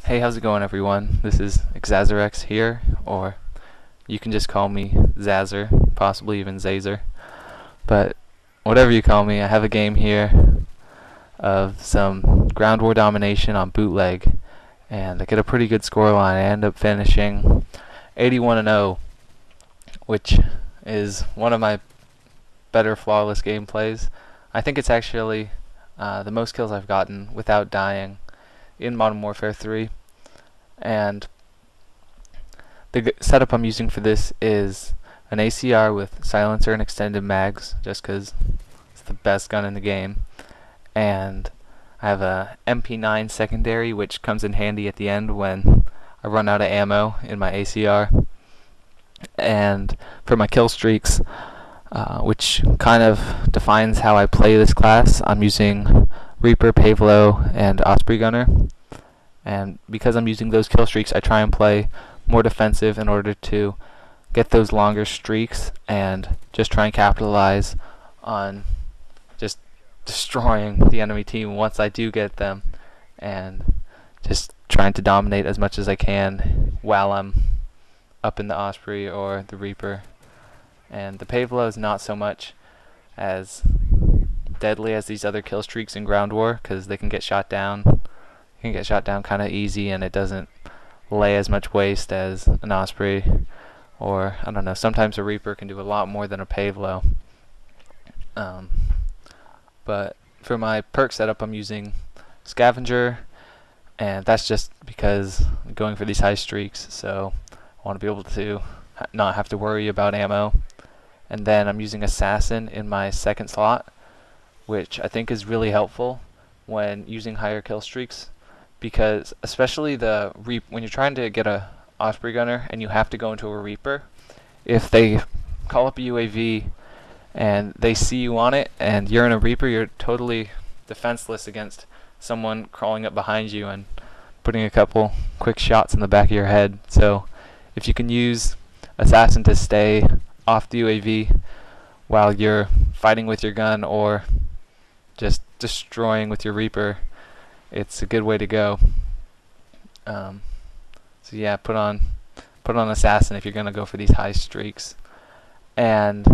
Hey, how's it going, everyone? This is Xzazerx here, or you can just call me Xazer, possibly even Xazer. But whatever you call me, I have a game here of some ground war domination on Bootleg, and I get a pretty good score line. I end up finishing 81-0, which is one of my better flawless gameplays. I think it's actually the most kills I've gotten without dying in Modern Warfare 3, and the setup I'm using for this is an ACR with silencer and extended mags, just because it's the best gun in the game, and I have a MP9 secondary, which comes in handy at the end when I run out of ammo in my ACR. And for my kill streaks, which kind of defines how I play this class, I'm using Reaper, Pavlo, and Osprey Gunner. And because I'm using those kill streaks, I try and play more defensive in order to get those longer streaks and just try and capitalize on just destroying the enemy team once I do get them, and just trying to dominate as much as I can while I'm up in the Osprey or the Reaper. And the Pavlo is not so much as deadly as these other kill streaks in ground war, because they can get shot down. Can get shot down kind of easy, and it doesn't lay as much waste as an Osprey, or I don't know, sometimes a Reaper can do a lot more than a Pavlo. But for my perk setup, I'm using Scavenger, and that's just because I'm going for these high streaks, so I want to be able to not have to worry about ammo. And then I'm using Assassin in my second slot, which I think is really helpful when using higher kill streaks, because especially when you're trying to get a Osprey Gunner and you have to go into a Reaper, if they call up a UAV and they see you on it and you're in a Reaper, you're totally defenseless against someone crawling up behind you and putting a couple quick shots in the back of your head. So if you can use Assassin to stay off the UAV while you're fighting with your gun or just destroying with your Reaper, it's a good way to go. So yeah, put on Assassin if you're gonna go for these high streaks. And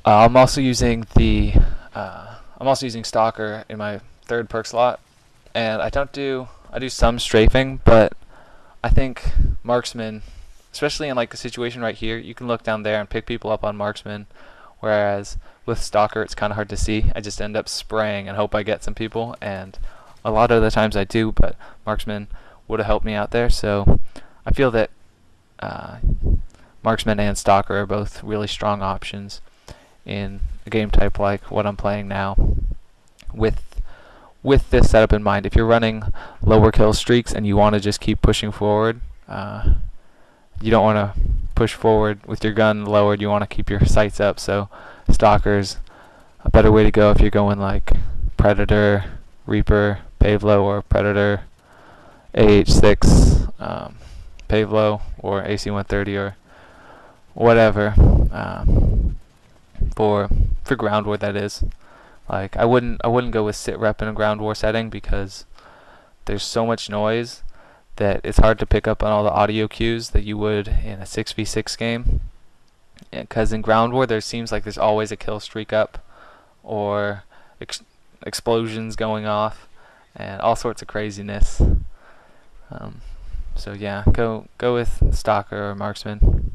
I'm also using Stalker in my third perk slot, and I do some strafing, but I think Marksman, especially in like the situation right here, you can look down there and pick people up on Marksman, whereas with Stalker it's kind of hard to see. I just end up spraying and hope I get some people, and a lot of the times I do, but Marksman would have helped me out there. So I feel that Marksman and Stalker are both really strong options in a game type like what I'm playing now. With this setup in mind, if you're running lower kill streaks and you want to just keep pushing forward, you don't want to push forward with your gun lowered. You want to keep your sights up. So Stalker's a better way to go if you're going like Predator, Reaper, Pavlo, or Predator, AH6, Pavlo, or AC-130, or whatever. For ground war, that is. Like I wouldn't go with sit rep in a ground war setting, because there's so much noise that it's hard to pick up on all the audio cues that you would in a 6v6 game. Because in ground war there seems like there's always a kill streak up, or explosions going off, and all sorts of craziness. So yeah, go with Stalker or Marksman.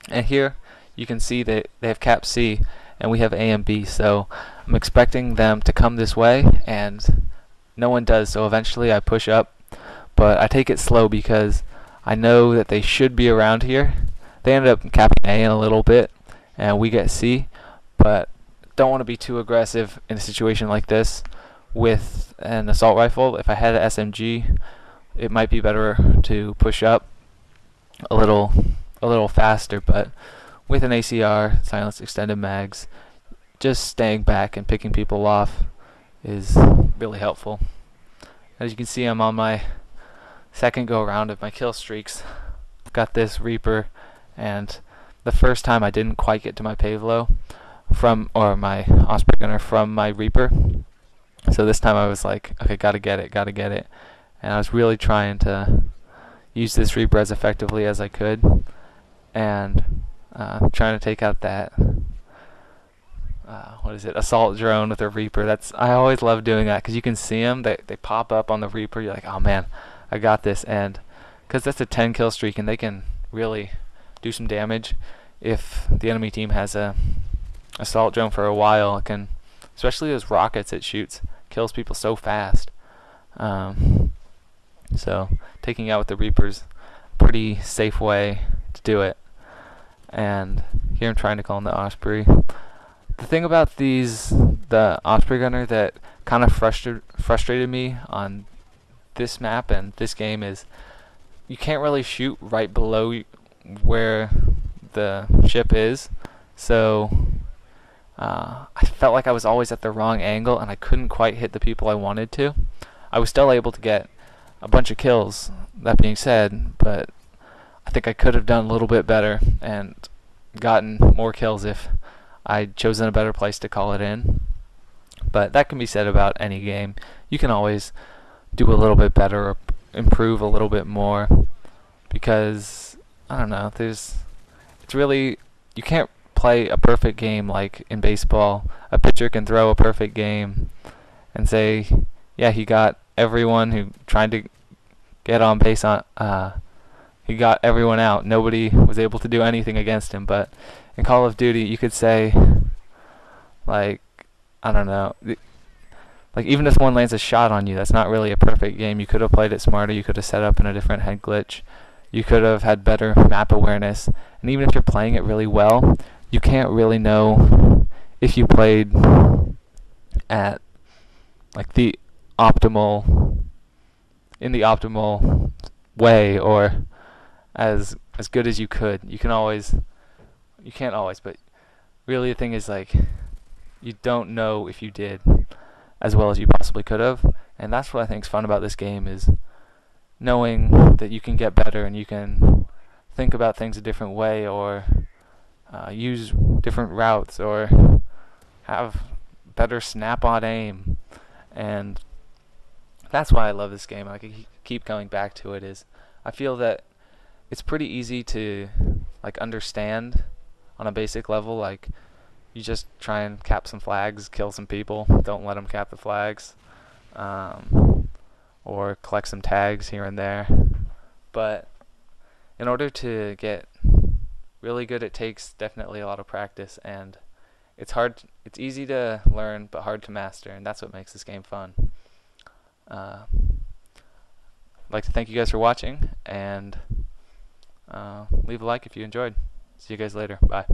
And here you can see that they have Cap C and we have A and B, so I'm expecting them to come this way, and no one does, so eventually I push up, but I take it slow because I know that they should be around here. They ended up capping A in a little bit, and we get C, but don't want to be too aggressive in a situation like this with an assault rifle. If I had an SMG, it might be better to push up a little faster, but with an ACR, silenced extended mags, just staying back and picking people off is really helpful. As you can see, I'm on my second go around of my kill streaks. I've got this Reaper, and the first time I didn't quite get to my Pavlo or my Osprey Gunner from my Reaper. So this time I was like, okay, gotta get it. and I was really trying to use this Reaper as effectively as I could, and trying to take out that assault drone with a Reaper. I always love doing that because you can see them. They pop up on the Reaper. You're like, oh man, I got this, and because that's a 10 kill streak, and they can really do some damage if the enemy team has a assault drone for a while. It can, especially those rockets it shoots, kills people so fast. So taking out with the Reaper's a pretty safe way to do it. And here I'm trying to call in the Osprey. The thing about the Osprey Gunner that kind of frustrated me on this map and this game is you can't really shoot right below where the ship is. So I felt like I was always at the wrong angle and I couldn't quite hit the people I wanted to. I was still able to get a bunch of kills, that being said, but I think I could have done a little bit better and gotten more kills if I'd chosen a better place to call it in. But that can be said about any game. You can always do a little bit better or improve a little bit more, because I don't know, it's really, you can't play a perfect game like in baseball. A pitcher can throw a perfect game and say, yeah, he got everyone who tried to get on base on he got everyone out. Nobody was able to do anything against him. But in Call of Duty, you could say, like, I don't know, like even if one lands a shot on you, that's not really a perfect game. You could have played it smarter. You could have set up in a different head glitch. You could have had better map awareness. And even if you're playing it really well, you can't really know if you played at like the optimal way or as good as you could. You can't always, but really the thing is, like, you don't know if you did as well as you possibly could have, and that's what I think is fun about this game, is knowing that you can get better and you can think about things a different way, or use different routes, or have better snap-on aim. And that's why I love this game. I keep coming back to it. Is I feel that it's pretty easy to like understand on a basic level. Like, you just try and cap some flags, kill some people, don't let them cap the flags, or collect some tags here and there. But in order to get really good, it takes definitely a lot of practice, and it's easy to learn but hard to master, and that's what makes this game fun. I'd like to thank you guys for watching, and leave a like if you enjoyed. See you guys later. Bye.